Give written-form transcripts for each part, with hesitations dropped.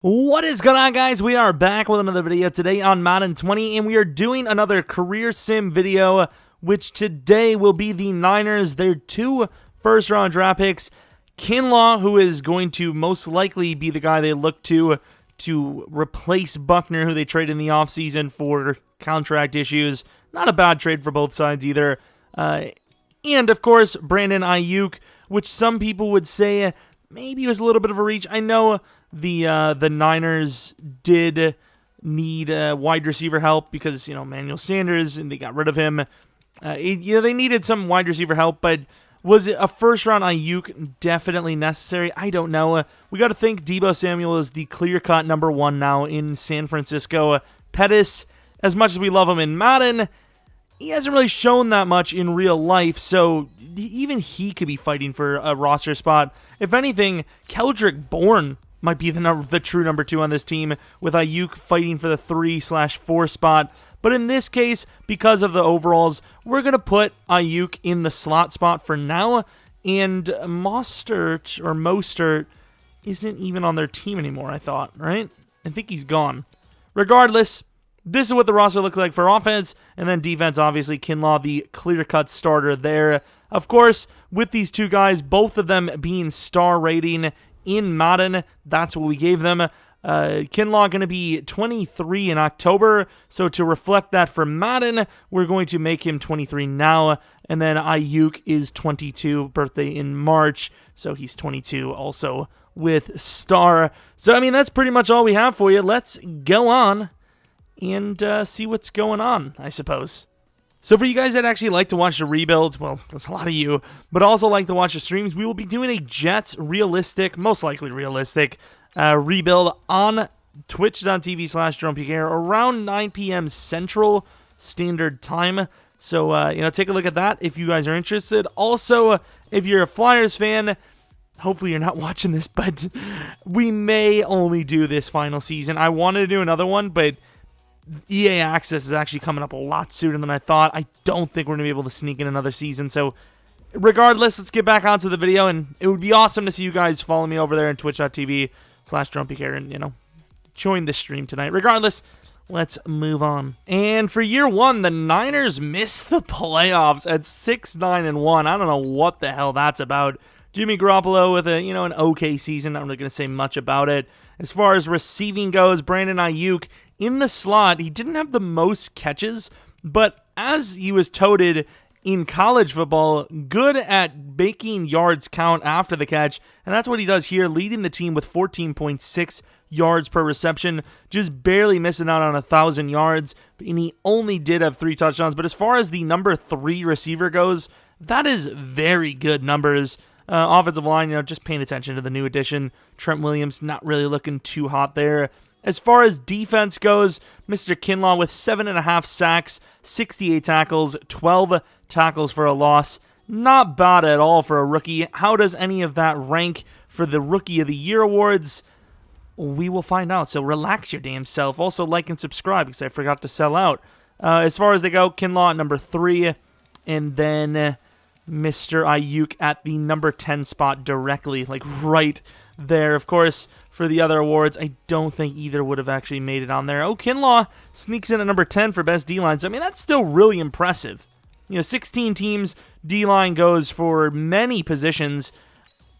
What is going on, guys? We are back with another video today on Madden 20, and we are doing another career sim video, which today will be the Niners, their 2 first-round draft picks. Kinlaw, who is going to most likely be the guy they look to replace Buckner, who they traded in the offseason for contract issues. Not a bad trade for both sides either. And, of course, Brandon Aiyuk, which some people would say maybe was a little bit of a reach. I know the Niners did need wide receiver help because, Emmanuel Sanders, and they got rid of him. They needed some wide receiver help, but was it a first-round Aiyuk definitely necessary? I don't know. We got to think Deebo Samuel is the clear-cut number 1 now in San Francisco. Pettis, as much as we love him in Madden, he hasn't really shown that much in real life, so even he could be fighting for a roster spot. If anything, Keldrick Bourne might be the true number 2 on this team, with Aiyuk fighting for the 3/4 spot. But in this case, because of the overalls, we're going to put Aiyuk in the slot spot for now, and Mostert isn't even on their team anymore, I thought, right? I think he's gone. Regardless, this is what the roster looks like for offense, and then defense, obviously, Kinlaw, the clear-cut starter there. Of course, with these two guys, both of them being star rating in Madden, that's what we gave them. Kinlaw going to be 23 in October, so to reflect that for Madden, we're going to make him 23 now, and then Aiyuk is 22, birthday in March, so he's 22 also with star. So, that's pretty much all we have for you. Let's go on and see what's going on, I suppose. So for you guys that actually like to watch the rebuilds, well, that's a lot of you, but also like to watch the streams, we will be doing a Jets realistic, most likely realistic, rebuild on twitch.tv/Jeromepkr around 9 p.m. Central Standard Time. So, take a look at that if you guys are interested. Also, if you're a Flyers fan, hopefully you're not watching this, but we may only do this final season. I wanted to do another one, but EA Access is actually coming up a lot sooner than I thought. I don't think we're going to be able to sneak in another season. So, regardless, let's get back onto the video. And it would be awesome to see you guys follow me over there on twitch.tv/Jeromepkr and, join the stream tonight. Regardless, let's move on. And for year 1, the Niners missed the playoffs at 6-9-1. I don't know what the hell that's about. Jimmy Garoppolo with an okay season. I'm not going to say much about it. As far as receiving goes, Brandon Aiyuk in the slot, he didn't have the most catches, but as he was touted in college football, good at making yards count after the catch, and that's what he does here, leading the team with 14.6 yards per reception, just barely missing out on 1,000 yards, and he only did have 3 touchdowns. But as far as the number 3 receiver goes, that is very good numbers. Offensive line, just paying attention to the new addition. Trent Williams not really looking too hot there. As far as defense goes, Mr. Kinlaw with 7.5 sacks, 68 tackles, 12 tackles for a loss. Not bad at all for a rookie. How does any of that rank for the Rookie of the Year awards? We will find out, so relax your damn self. Also, like and subscribe, because I forgot to sell out. As far as they go, Kinlaw at number 3, and then Mr. Aiyuk at the number 10 spot directly, like right there. Of course, for the other awards, I don't think either would have actually made it on there. Oh, Kinlaw sneaks in at number 10 for best D-lines. That's still really impressive. 16 teams, D-line goes for many positions.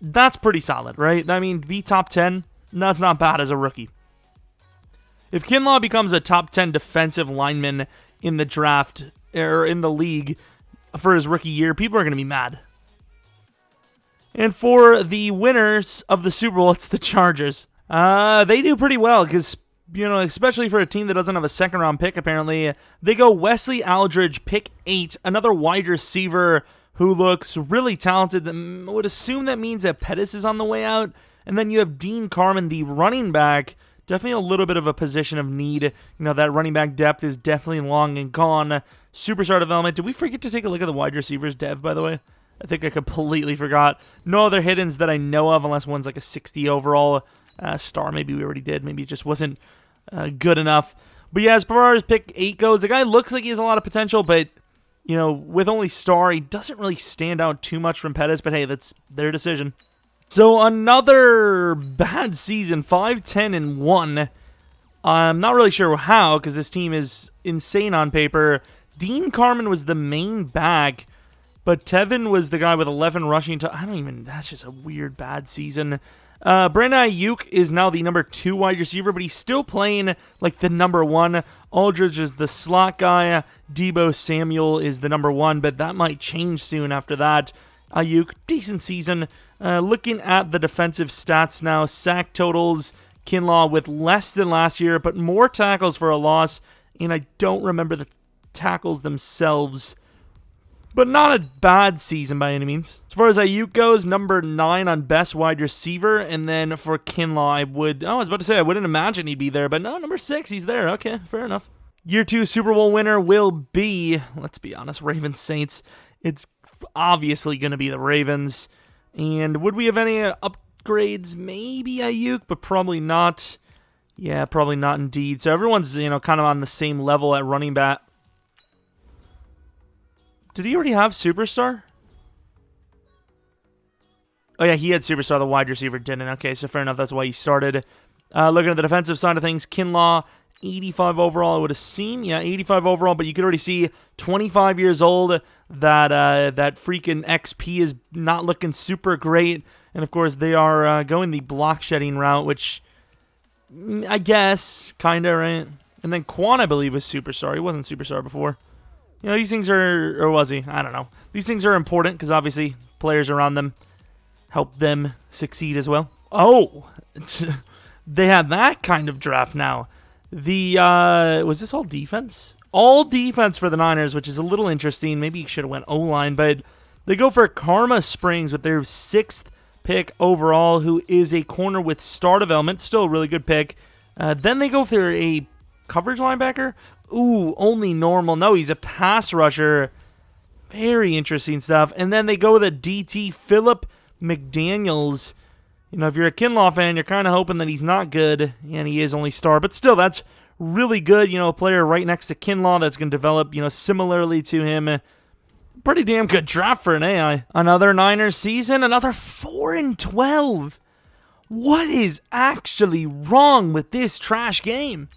That's pretty solid, right? Be top 10, that's not bad as a rookie. If Kinlaw becomes a top 10 defensive lineman in the draft, or in the league, for his rookie year, people are going to be mad. And for the winners of the Super Bowl, it's the Chargers. They do pretty well because, especially for a team that doesn't have a second-round pick, apparently, they go Wesley Aldridge, pick 8, another wide receiver who looks really talented. I would assume that means that Pettis is on the way out. And then you have Dean Carman, the running back. Definitely a little bit of a position of need. That running back depth is definitely long and gone. Superstar development. Did we forget to take a look at the wide receivers dev, by the way? I think I completely forgot. No other hiddens that I know of, unless one's like a 60 overall star. Maybe we already did. Maybe it just wasn't good enough. But yeah, as far as pick 8 goes, the guy looks like he has a lot of potential, but, with only star, he doesn't really stand out too much from Pettis. But hey, that's their decision. So another bad season, 5-10-1. I'm not really sure how, because this team is insane on paper. Dean Carman was the main back, but Tevin was the guy with 11 rushing. That's just a weird bad season. Brandon Aiyuk is now the number 2 wide receiver, but he's still playing like the number 1. Aldridge is the slot guy. Deebo Samuel is the number 1, but that might change soon after that. Aiyuk, decent season. Looking at the defensive stats now, sack totals, Kinlaw with less than last year, but more tackles for a loss, and I don't remember the tackles themselves. But not a bad season by any means. As far as Aiyuk goes, number 9 on best wide receiver, and then for Kinlaw, I was about to say, I wouldn't imagine he'd be there, but no, number 6, he's there. Okay, fair enough. Year 2 Super Bowl winner will be, let's be honest, Ravens Saints. It's obviously going to be the Ravens. And would we have any upgrades? Maybe Aiyuk, but probably not. Yeah, probably not indeed. So everyone's, kind of on the same level at running back. Did he already have Superstar? Oh, yeah, he had Superstar. The wide receiver didn't. Okay, so fair enough. That's why he started. Looking at the defensive side of things, Kinlaw, 85 overall, I would assume. Yeah, 85 overall, but you could already see 25 years old. That freaking XP is not looking super great. And, of course, they are going the block shedding route, which I guess, kind of, right? And then Quan, I believe, was Superstar. He wasn't Superstar before. These things are, or was he? I don't know. These things are important because, obviously, players around them help them succeed as well. Oh, they had that kind of draft now. Was this all defense? All defense for the Niners, which is a little interesting. Maybe you should have went O-line, but they go for Karma Springs with their 6th pick overall, who is a corner with star development. Still a really good pick. Then they go for a coverage linebacker. Ooh, only normal. No, he's a pass rusher. Very interesting stuff. And then they go with a DT, Philip McDaniels. If you're a Kinlaw fan, you're kind of hoping that he's not good, and he is only star. But still, that's really good. A player right next to Kinlaw that's going to develop, similarly to him. Pretty damn good draft for an AI. Another Niners season, another 4-12. What is actually wrong with this trash game?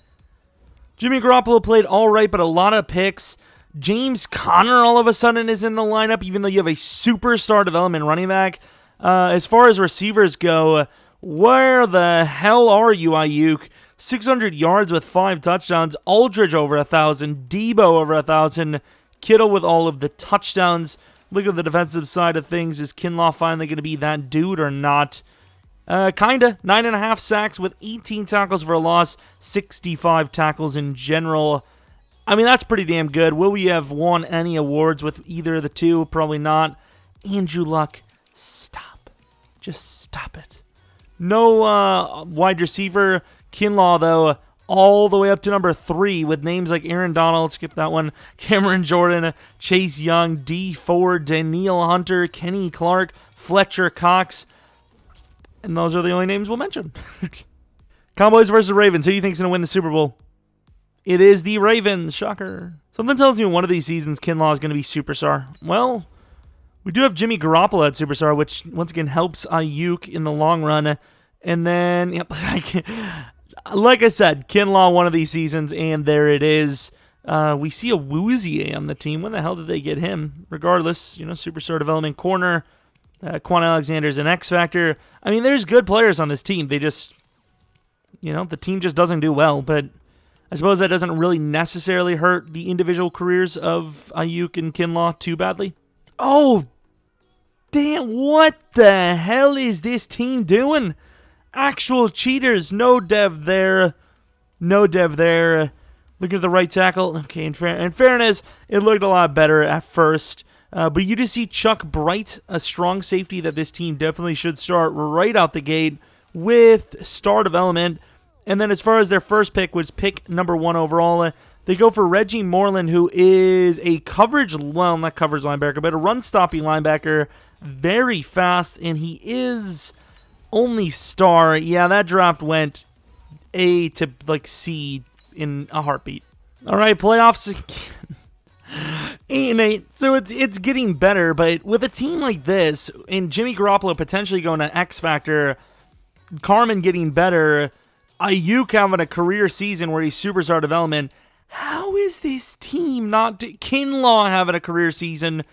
Jimmy Garoppolo played all right, but a lot of picks. James Conner all of a sudden is in the lineup, even though you have a superstar development running back. As far as receivers go, where the hell are you, Aiyuk? 600 yards with 5 touchdowns. Aldridge over 1,000. Deebo over 1,000. Kittle with all of the touchdowns. Look at the defensive side of things. Is Kinlaw finally going to be that dude or not? Kinda. 9.5 sacks with 18 tackles for a loss. 65 tackles in general. I mean, that's pretty damn good. Will we have won any awards with either of the two? Probably not. Andrew Luck, stop. Just stop it. No wide receiver. Kinlaw, though, all the way up to number 3 with names like Aaron Donald, skip that one, Cameron Jordan, Chase Young, D. Ford, Danielle Hunter, Kenny Clark, Fletcher Cox. And those are the only names we'll mention. Cowboys versus Ravens. Who do you think is going to win the Super Bowl? It is the Ravens. Shocker. Something tells me one of these seasons Kinlaw is going to be superstar. Well, we do have Jimmy Garoppolo at superstar, which once again helps Aiyuk in the long run. And then, like I said, Kinlaw one of these seasons, and there it is. We see a Woozier on the team. When the hell did they get him? Regardless, superstar development corner. Quan Alexander's an X factor. I mean, there's good players on this team. They just, the team just doesn't do well. But I suppose that doesn't really necessarily hurt the individual careers of Aiyuk and Kinlaw too badly. Oh, damn, what the hell is this team doing? Actual cheaters. No dev there. No dev there. Look at the right tackle. Okay, in fairness, it looked a lot better at first. But you just see Chuck Bright, a strong safety that this team definitely should start right out the gate with star development. And then as far as their first pick, was pick number 1 overall, they go for Reggie Moreland, who is a not coverage linebacker, but a run-stopping linebacker, very fast, and he is only star. Yeah, that draft went A to C in a heartbeat. All right, playoffs again. 8-8, so it's getting better, but with a team like this, and Jimmy Garoppolo potentially going to X Factor, Carmen getting better, Aiyuk having a career season where he's superstar development, how is this team not... Kinlaw having a career season,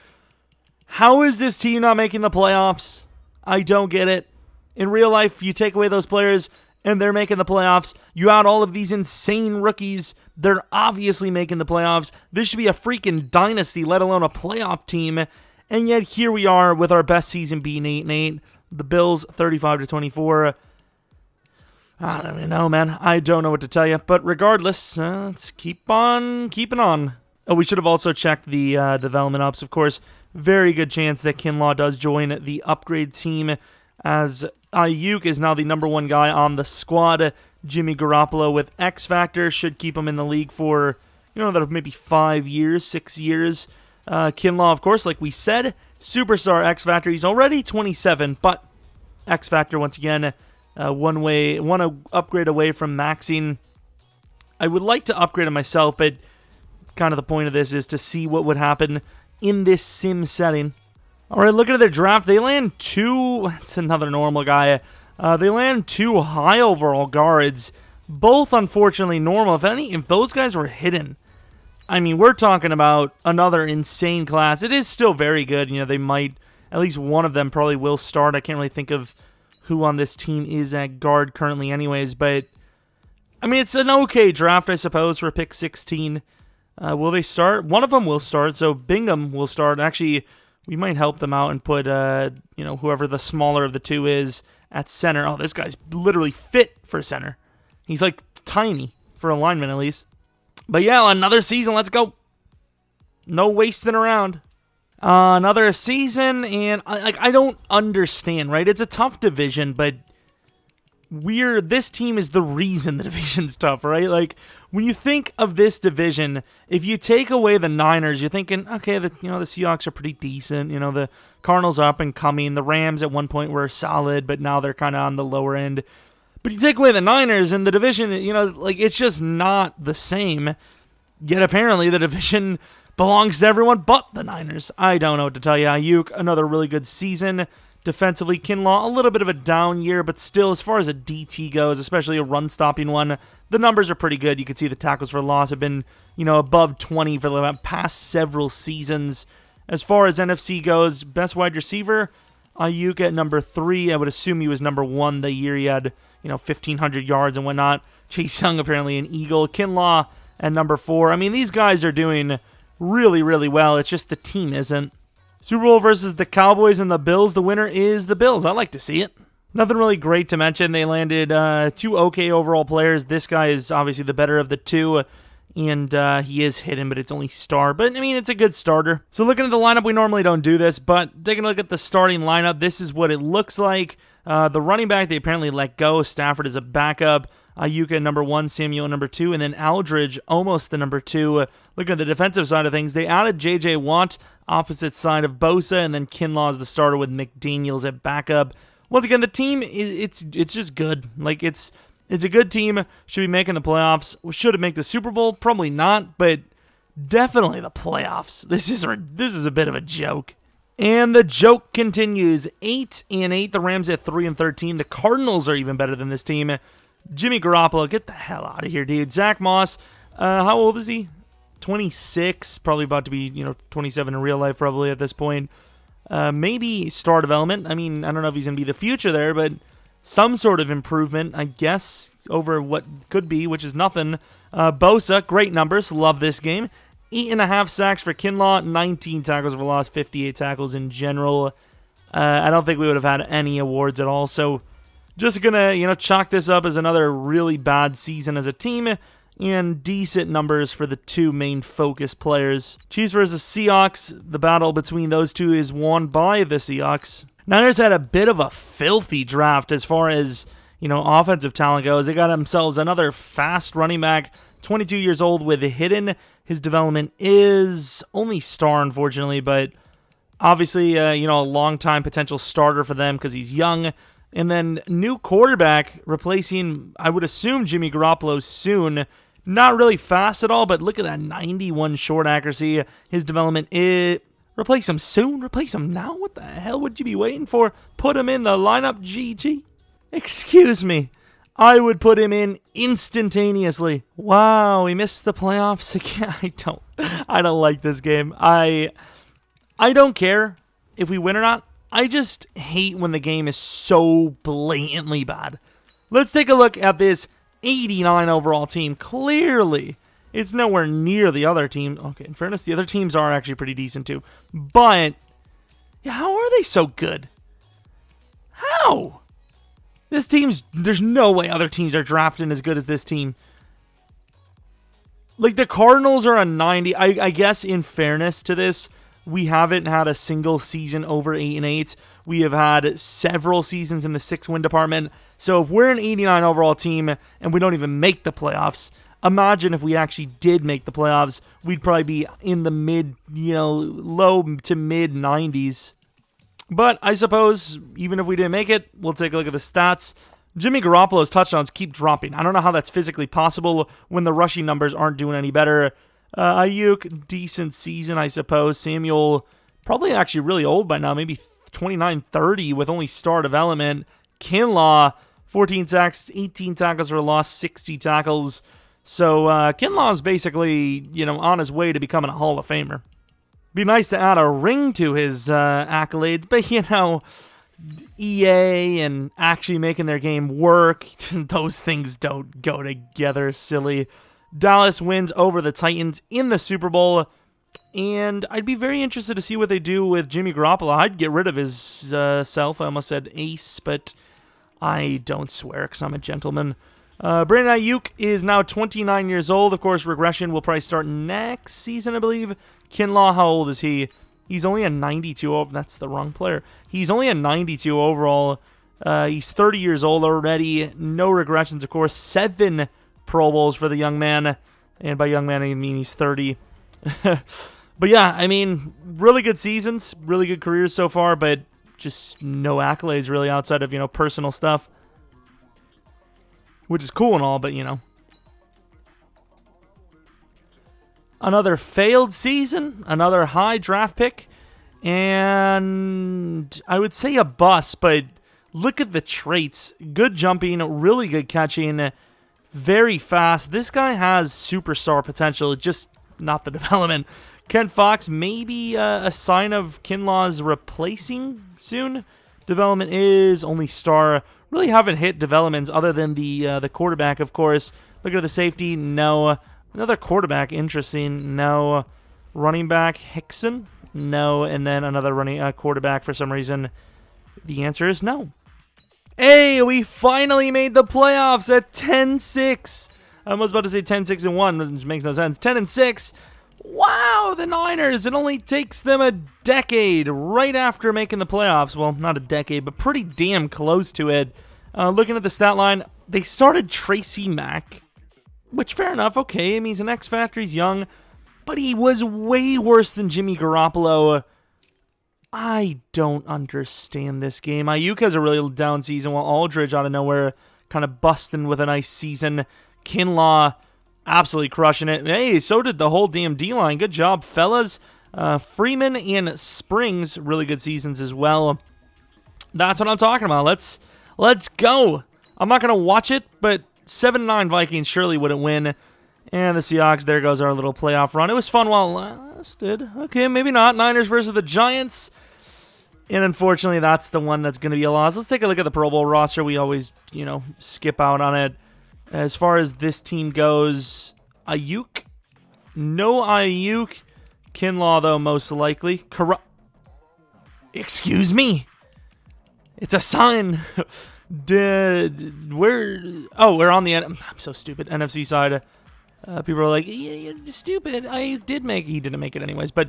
how is this team not making the playoffs? I don't get it. In real life, you take away those players, and they're making the playoffs. You add all of these insane rookies, they're obviously making the playoffs. This should be a freaking dynasty, let alone a playoff team. And yet here we are with our best season being 8-8. The Bills 35-24. I don't even know, man. I don't know what to tell you. But regardless, let's keep on keeping on. Oh, we should have also checked the development ups. Of course, very good chance that Kinlaw does join the upgrade team, as Aiyuk is now the number 1 guy on the squad. Jimmy Garoppolo with X Factor should keep him in the league for, maybe 5 years, 6 years. Kinlaw, of course, like we said, superstar X Factor. He's already 27, but X Factor, once again, one upgrade away from maxing. I would like to upgrade him myself, but kind of the point of this is to see what would happen in this sim setting. All right, looking at their draft, they land 2... It's another normal guy. They land 2 high overall guards, both unfortunately normal. If those guys were hidden, I mean, we're talking about another insane class. It is still very good. They might, at least one of them probably will start. I can't really think of who on this team is at guard currently anyways, but I mean, it's an okay draft, I suppose, for pick 16. Will they start? One of them will start, so Bingham will start. Actually, we might help them out and put, whoever the smaller of the two is at center. Oh, this guy's literally fit for center. He's like tiny for alignment at least. But yeah, another season. Let's go. No wasting around. Another season, and I don't understand, right? It's a tough division, but this team is the reason the division's tough, right? Like, when you think of this division, if you take away the Niners, you're thinking, okay, the Seahawks are pretty decent. The Cardinals are up and coming. The Rams at one point were solid, but now they're kind of on the lower end. But you take away the Niners, and the division, it's just not the same. Yet apparently the division belongs to everyone but the Niners. I don't know what to tell you. Aiyuk, another really good season. Defensively, Kinlaw, a little bit of a down year, but still, as far as a DT goes, especially a run-stopping one, the numbers are pretty good. You can see the tackles for loss have been, above 20 for the past several seasons. As far as NFC goes, best wide receiver, Aiyuk at number 3. I would assume he was number 1 the year he had, 1,500 yards and whatnot. Chase Young, apparently an Eagle. Kinlaw at number 4. I mean, these guys are doing really, really well. It's just the team isn't. Super Bowl versus the Cowboys and the Bills. The winner is the Bills. I like to see it. Nothing really great to mention. They landed 2 okay overall players. This guy is obviously the better of the two, and he is hidden, but it's only star. But, I mean, it's a good starter. So looking at the lineup, we normally don't do this, but taking a look at the starting lineup, this is what it looks like. The running back, they apparently let go. Stafford is a backup. Aiyuk at number 1, Samuel at number 2, and then Aldridge almost the number 2. Looking at the defensive side of things, they added J.J. Watt, opposite side of Bosa, and then Kinlaw is the starter with McDaniels at backup. Once again, the team, it's just good. Like, it's a good team. Should be making the playoffs. Should it make the Super Bowl? Probably not, but definitely the playoffs. This is a bit of a joke. And the joke continues. 8-8. The Rams at 3-13. The Cardinals are even better than this team. Jimmy Garoppolo, get the hell out of here, dude. Zach Moss, how old is he? 26, probably about to be, 27 in real life probably at this point. Maybe star development. I mean, I don't know if he's going to be the future there, but some sort of improvement, I guess, over what could be, which is nothing. Bosa, great numbers. Love this game. 8.5 sacks for Kinlaw, 19 tackles for loss, 58 tackles in general. I don't think we would have had any awards at all, so just going to, chalk this up as another really bad season as a team, and decent numbers for the two main focus players. Chiefs versus Seahawks. The battle between those two is won by the Seahawks. Niners had a bit of a filthy draft as far as, offensive talent goes. They got themselves another fast running back, 22 years old with hidden. His development is only star, unfortunately, but obviously, a long-time potential starter for them because he's young. And then new quarterback replacing, I would assume, Jimmy Garoppolo soon. Not really fast at all, but look at that 91 short accuracy. His development is... Replace him soon? Replace him now? What the hell would you be waiting for? Put him in the lineup, GG? Excuse me. I would put him in instantaneously. Wow, we missed the playoffs again. I don't like this game. I don't care if we win or not. I just hate when the game is so blatantly bad. Let's take a look at this 89 overall team. Clearly, it's nowhere near the other team. Okay, in fairness, the other teams are actually pretty decent too. But, yeah, how are they so good? How? There's no way other teams are drafting as good as this team. Like, the Cardinals are a 90. I guess, in fairness to this, we haven't had a single season over 8-8. We have had several seasons in the 6-win department. So if we're an 89 overall team and we don't even make the playoffs, imagine if we actually did make the playoffs, we'd probably be in the low to mid 90s. But I suppose, even if we didn't make it, we'll take a look at the stats. Jimmy Garoppolo's touchdowns keep dropping. I don't know how that's physically possible when the rushing numbers aren't doing any better. Aiyuk, decent season, I suppose. Samuel, probably actually really old by now, maybe 29, 30 with only star development. Kinlaw, 14 sacks, 18 tackles for a loss, 60 tackles. So Kinlaw is basically, on his way to becoming a Hall of Famer. Be nice to add a ring to his accolades, but EA and actually making their game work, those things don't go together, silly. Dallas wins over the Titans in the Super Bowl, and I'd be very interested to see what they do with Jimmy Garoppolo. I'd get rid of his self. I almost said ace, but I don't swear because I'm a gentleman. Brandon Aiyuk is now 29 years old. Of course, regression will probably start next season, I believe. Kinlaw, how old is he? He's only a 92 overall. That's the wrong player. He's only a 92 overall. He's 30 years old already. No regressions, of course. 7 Pro Bowls for the young man. And by young man, I mean he's 30. But yeah, I mean, really good seasons. Really good careers so far, but just no accolades really outside of, personal stuff. Which is cool and all, but, Another failed season, another high draft pick, and I would say a bust, but look at the traits. Good jumping, really good catching, very fast. This guy has superstar potential, just not the development. Ken Fox, maybe a sign of Kinlaw's replacing soon. Development is only star. Really haven't hit developments other than the quarterback, of course. Look at the safety, no. Another quarterback, interesting. No. Running back, Hickson? No. And then another running quarterback for some reason. The answer is no. Hey, we finally made the playoffs at 10-6. I was about to say 10-6-1, which makes no sense. 10-6. Wow, the Niners. It only takes them a decade right after making the playoffs. Well, not a decade, but pretty damn close to it. Looking at the stat line, they started Tracy Mack. Which, fair enough, okay, I mean, he's an X Factor, he's young, but he was way worse than Jimmy Garoppolo. I don't understand this game. Aiyuk has a really down season, while Aldridge out of nowhere kind of busting with a nice season. Kinlaw absolutely crushing it. Hey, so did the whole damn D-line. Good job, fellas. Freeman and Springs, really good seasons as well. That's what I'm talking about. Let's go. I'm not going to watch it, but 7-9 Vikings surely wouldn't win. And the Seahawks, there goes our little playoff run. It was fun while it lasted. Okay, maybe not. Niners versus the Giants. And unfortunately, that's the one that's going to be a loss. Let's take a look at the Pro Bowl roster. We always, skip out on it. As far as this team goes, Aiyuk. No Aiyuk. Kinlaw, though, most likely. Excuse me. It's a sign. We're on the I'm so stupid NFC side. People are like, yeah, you're stupid. He didn't make it anyways, but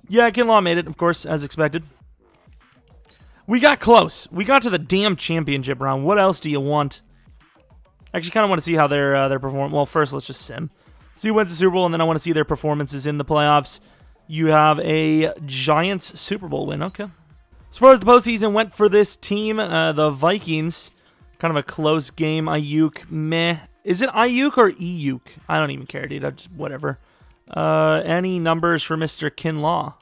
yeah, Kinlaw made it, of course, as expected. We got close. We got to the damn championship round. What else do you want? Actually, kind of want to see how they're perform. Well, first let's just sim. See who wins the Super Bowl, and then I want to see their performances in the playoffs. You have a Giants Super Bowl win. Okay. As far as the postseason went for this team, the Vikings, kind of a close game. Aiyuk, meh. Is it Aiyuk or Aiyuk? I don't even care, dude. Whatever. Any numbers for Mr. Kinlaw?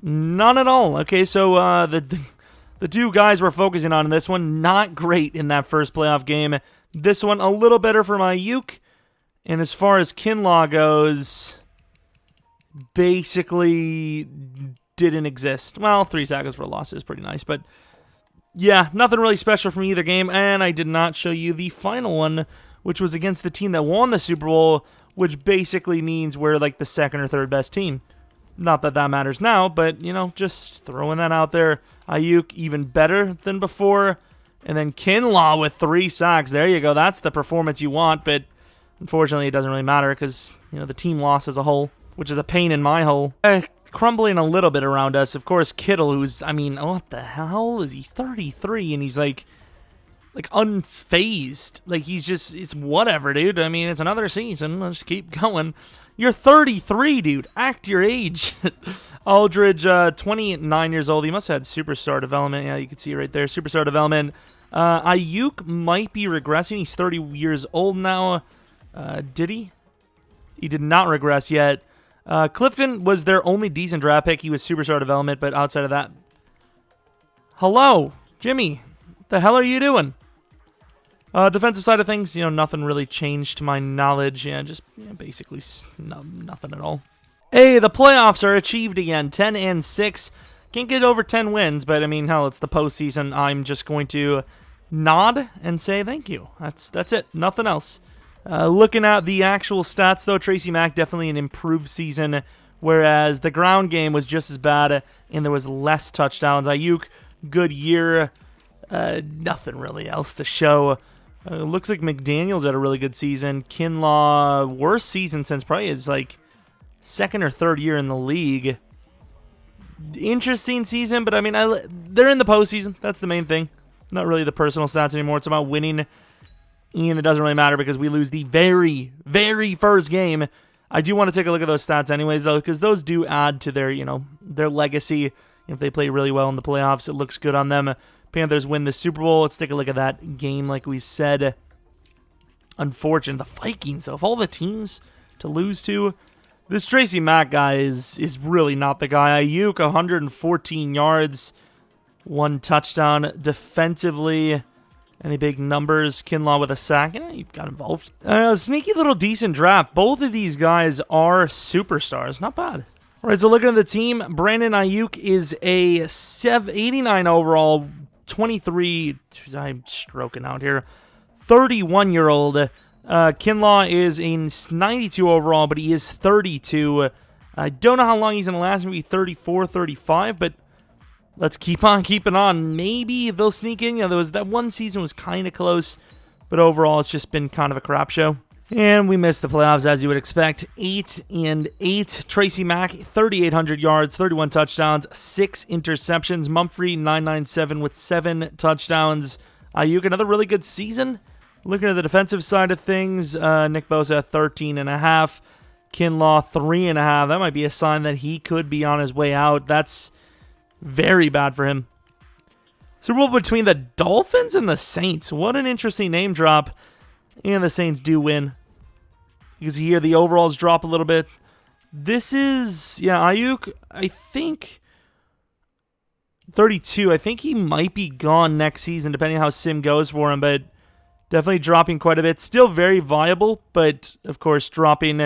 None at all. Okay, so the two guys we're focusing on in this one, not great in that first playoff game. This one, a little better for Aiyuk. And as far as Kinlaw goes, basically didn't exist. Well, 3 tackles for a loss is pretty nice, but yeah, nothing really special from either game. And I did not show you the final one, which was against the team that won the Super Bowl, which basically means we're like the second or third best team. Not that that matters now, but, you know, just throwing that out there. Aiyuk even better than before. And then Kinlaw with 3 sacks. There you go. That's the performance you want, but unfortunately it doesn't really matter because, you know, the team lost as a whole, which is a pain in my hole. Crumbling a little bit around us. Of course, Kittle, who's, I mean, what the hell is he? 33, and he's like unfazed. Like, he's just, it's whatever, dude. I mean, it's another season. Let's keep going. You're 33, dude. Act your age. Aldridge, 29 years old. He must have had superstar development. Yeah, you can see right there. Superstar development. Aiyuk might be regressing. He's 30 years old now. Did he? He did not regress yet. Clifton was their only decent draft pick. He was superstar development, but outside of that... Hello, Jimmy. What the hell are you doing? Defensive side of things, you know, nothing really changed to my knowledge. Yeah, just basically nothing at all. Hey, the playoffs are achieved again. 10-6. Can't get over 10 wins, but I mean, hell, it's the postseason. I'm just going to nod and say thank you. That's it. Nothing else. Looking at the actual stats, though, Tracy Mack definitely an improved season, whereas the ground game was just as bad, and there was less touchdowns. Aiyuk, good year. Nothing really else to show. Looks like McDaniels had a really good season. Kinlaw, worst season since probably his like second or third year in the league. Interesting season, but I mean, they're in the postseason. That's the main thing. Not really the personal stats anymore. It's about winning. And it doesn't really matter because we lose the very, very first game. I do want to take a look at those stats anyways, though, because those do add to their, you know, their legacy. If they play really well in the playoffs, it looks good on them. Panthers win the Super Bowl. Let's take a look at that game, like we said. Unfortunate. The Vikings, though, of all the teams to lose to, this Tracy Mack guy is really not the guy. Aiyuk, 114 yards, 1 touchdown. Defensively, any big numbers? Kinlaw with a sack. Yeah, he got involved. Sneaky little decent draft. Both of these guys are superstars. Not bad. All right, so looking at the team, Brandon Aiyuk is a 89 overall, 23, I'm stroking out here, 31-year-old. Kinlaw is a 92 overall, but he is 32. I don't know how long he's going to last, maybe 34, 35, but let's keep on keeping on. Maybe they'll sneak in. You know, that one season was kind of close, but overall it's just been kind of a crap show. And we missed the playoffs, as you would expect. 8-8. Tracy Mack, 3,800 yards, 31 touchdowns, 6 interceptions. Mumphrey, 997 with 7 touchdowns. Aiyuk, another really good season. Looking at the defensive side of things, Nick Bosa, 13.5. Kinlaw, 3.5. That might be a sign that he could be on his way out. That's very bad for him. Super Bowl between the Dolphins and the Saints. What an interesting name drop. And the Saints do win. You can see here the overalls drop a little bit. This is, yeah, Aiyuk, I think 32. I think he might be gone next season, depending on how Sim goes for him, but definitely dropping quite a bit. Still very viable, but of course dropping.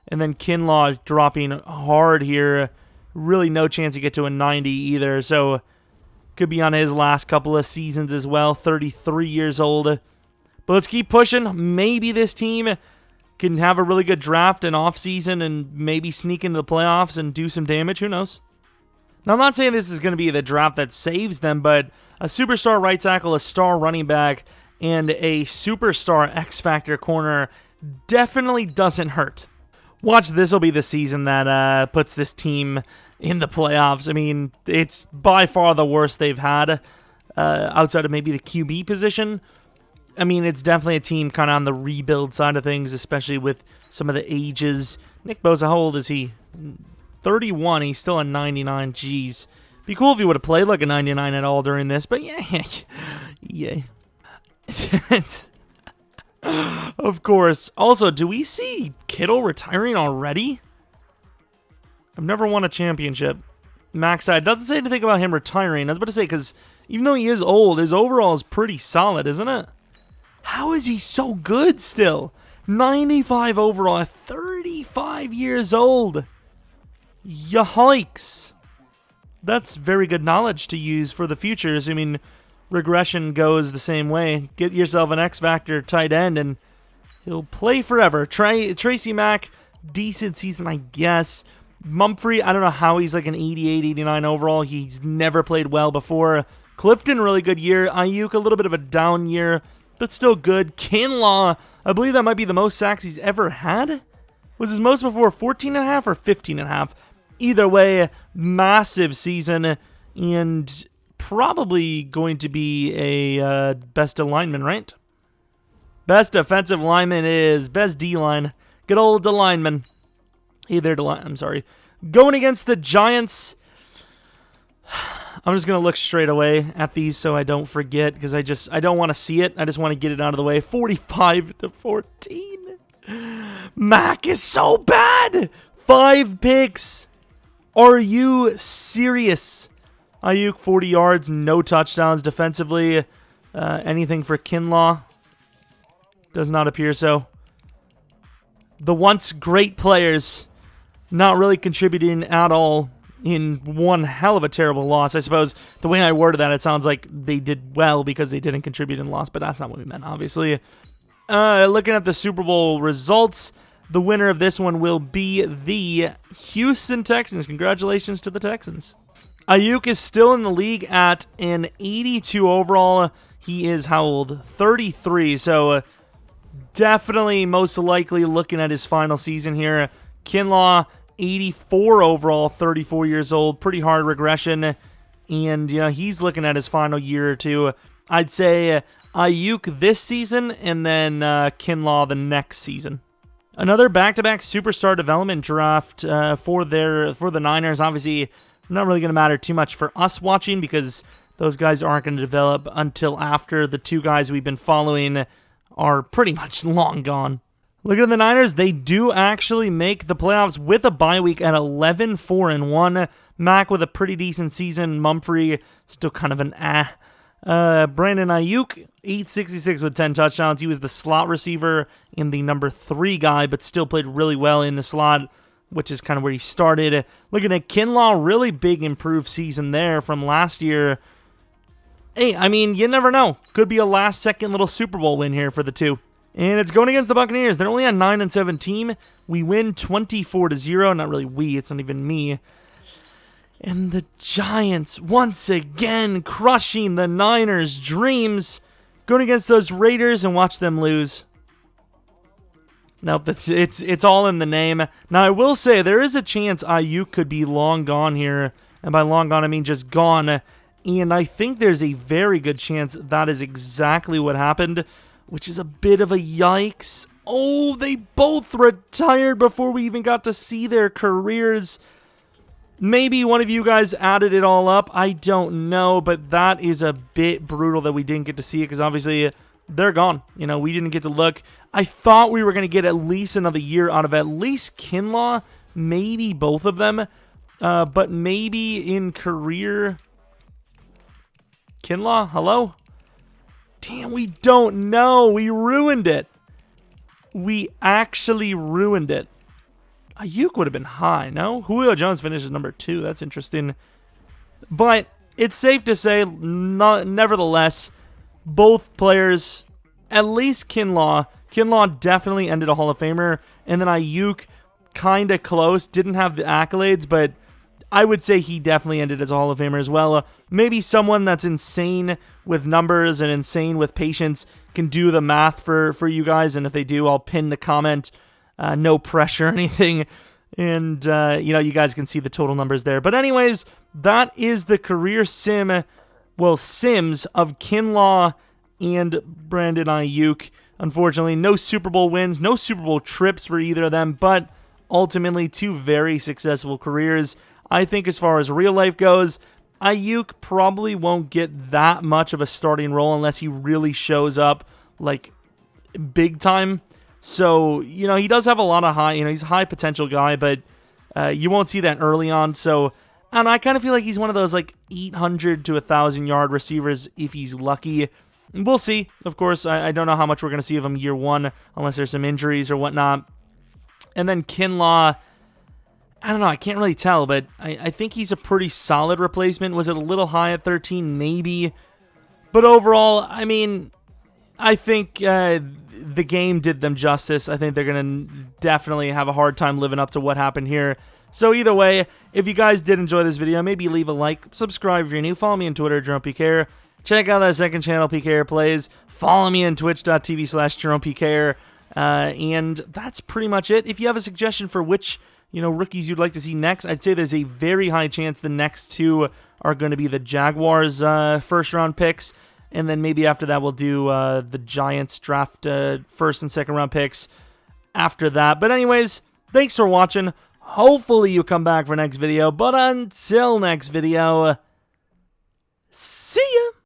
And then Kinlaw dropping hard here. Really no chance to get to a 90 either, so could be on his last couple of seasons as well. 33 years old. But let's keep pushing. Maybe this team can have a really good draft and offseason and maybe sneak into the playoffs and do some damage. Who knows? Now, I'm not saying this is going to be the draft that saves them, but a superstar right tackle, a star running back, and a superstar X-Factor corner definitely doesn't hurt. Watch, this will be the season that puts this team in the playoffs. I mean, it's by far the worst they've had outside of maybe the QB position. I mean, it's definitely a team kind of on the rebuild side of things, especially with some of the ages. Nick Bosa, how old is he? 31. He's still a 99. Jeez. Be cool if he would have played like a 99 at all during this, but yeah. Yeah. Of course. Also, do we see Kittle retiring already? I've never won a championship. Max side doesn't say anything about him retiring. I was about to say, because even though he is old, his overall is pretty solid, isn't it? How is he so good still? 95 overall at 35 years old. Yikes. That's very good knowledge to use for the future, assuming regression goes the same way. Get yourself an X-Factor tight end, and he'll play forever. Tracy Mack, decent season, I guess. Mumphrey, I don't know how he's like an 88, 89 overall. He's never played well before. Clifton, really good year. Aiyuk, a little bit of a down year, but still good. Kinlaw, I believe that might be the most sacks he's ever had. Was his most before 14.5 or 15.5? Either way, massive season, and probably going to be a best alignment, right? Best defensive lineman is best D-line. Good old D-lineman. Hey there, I'm sorry. Going against the Giants. I'm just going to look straight away at these so I don't forget, because I don't want to see it. I just want to get it out of the way. 45-14. Mac is so bad. 5 picks. Are you serious? Aiyuk, 40 yards, no touchdowns defensively. Anything for Kinlaw? Does not appear so. The once great players not really contributing at all in one hell of a terrible loss. I suppose the way I worded that, it sounds like they did well because they didn't contribute in loss, but that's not what we meant, obviously. Looking at the Super Bowl results, the winner of this one will be the Houston Texans. Congratulations to the Texans. Aiyuk is still in the league at an 82 overall. He is how old? 33, so definitely most likely looking at his final season here. Kinlaw, 84 overall, 34 years old. Pretty hard regression. And, he's looking at his final year or two. I'd say Aiyuk this season and then Kinlaw the next season. Another back-to-back superstar development draft for the Niners. Obviously, not really going to matter too much for us watching because those guys aren't going to develop until after the 2 guys we've been following are pretty much long gone. Look at the Niners. They do actually make the playoffs with a bye week at 11-4-1. Mack with a pretty decent season. Mumphrey still kind of an Brandon Aiyuk, 866 with 10 touchdowns. He was the slot receiver and the number 3 guy, but still played really well in the slot, which is kind of where he started. Looking at Kinlaw, really big improved season there from last year. Hey, I mean, you never know. Could be a last-second little Super Bowl win here for the 2. And it's going against the Buccaneers. They're only a 9-7 team. We win 24-0. Not really we, it's not even me. And the Giants, once again, crushing the Niners' dreams. Going against those Raiders and watch them lose. Nope, it's all in the name. Now, I will say, there is a chance Aiyuk could be long gone here. And by long gone, I mean just gone. And I think there's a very good chance that is exactly what happened, which is a bit of a yikes. Oh, they both retired before we even got to see their careers. Maybe one of you guys added it all up. I don't know, but that is a bit brutal that we didn't get to see it because obviously they're gone. We didn't get to look. I thought we were going to get at least another year out of at least Kinlaw, maybe both of them, but maybe in career. Kinlaw, hello? Damn, we don't know. We ruined it. We actually ruined it. Aiyuk would have been high, no? Julio Jones finishes number 2. That's interesting. But it's safe to say, nevertheless, both players, at least Kinlaw definitely ended a Hall of Famer, and then Aiyuk kind of close, didn't have the accolades, but I would say he definitely ended as a Hall of Famer as well. Maybe someone that's insane with numbers and insane with patience can do the math for you guys, and if they do, I'll pin the comment. No pressure or anything, and you guys can see the total numbers there. But anyways, that is the career sims of Kinlaw and Brandon Aiyuk. Unfortunately, no Super Bowl wins, no Super Bowl trips for either of them, but ultimately 2 very successful careers. I think as far as real life goes, Aiyuk probably won't get that much of a starting role unless he really shows up like big time. So, you know, he does have a lot of high, you know, he's a high potential guy, but you won't see that early on. So, and I kind of feel like he's one of those like 800 to 1,000 yard receivers if he's lucky. We'll see. Of course, I don't know how much we're going to see of him year one, unless there's some injuries or whatnot. And then Kinlaw, I don't know, I can't really tell, but I think he's a pretty solid replacement. Was it a little high at 13? Maybe. But overall, I mean, I think the game did them justice. I think they're going to definitely have a hard time living up to what happened here. So either way, if you guys did enjoy this video, maybe leave a like, subscribe if you're new, follow me on Twitter, Jeromepkr. Check out that second channel, PKR Plays. Follow me on twitch.tv/JeromePKR. And that's pretty much it. If you have a suggestion for which, you know, rookies you'd like to see next, I'd say there's a very high chance the next two are going to be the Jaguars' first-round picks. And then maybe after that we'll do the Giants draft first and second round picks after that. But anyways, thanks for watching. Hopefully you come back for next video. But until next video, see ya!